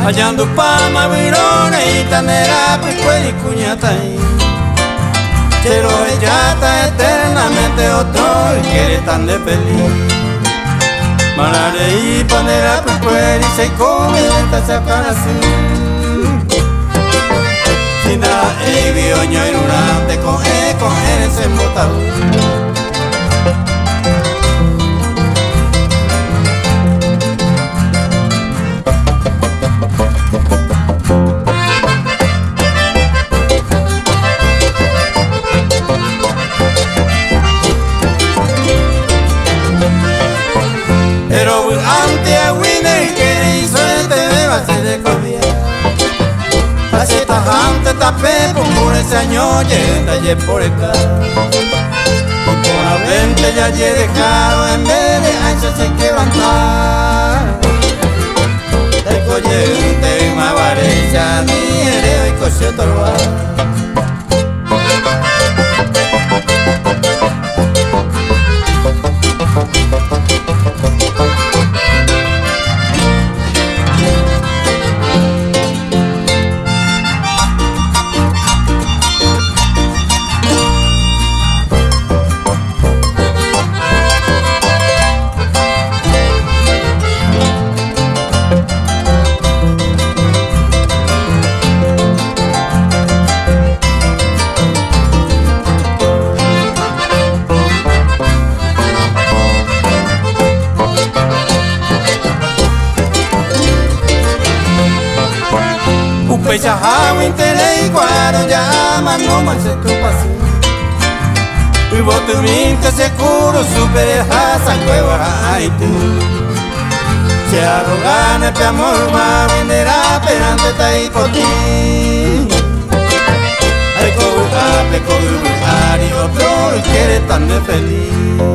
hallando pama virona y tanera picuel y cuñatai. Pero ella está eternamente otro y quiere tan de feliz. Malare y panera picuel y se come esta sacar así. Sina e bioño y urante con ese motado. Pero antes a Winner que hizo este beba se de comía. Así tajante tapé por ese año y por acá. Y por la vente ya he dejado en vez de ancho sin quebrantar. El coyente más varecha ni hereo y coche torbar. Pecha hawa intele y cuaro llama no manche tu pasi. Y botu minka seguro super hasa cueva ay tú. Se arrogana pe amor ma venderá perante tai poti. Ay cobu ape cobu ari otro y quiere tan de feliz.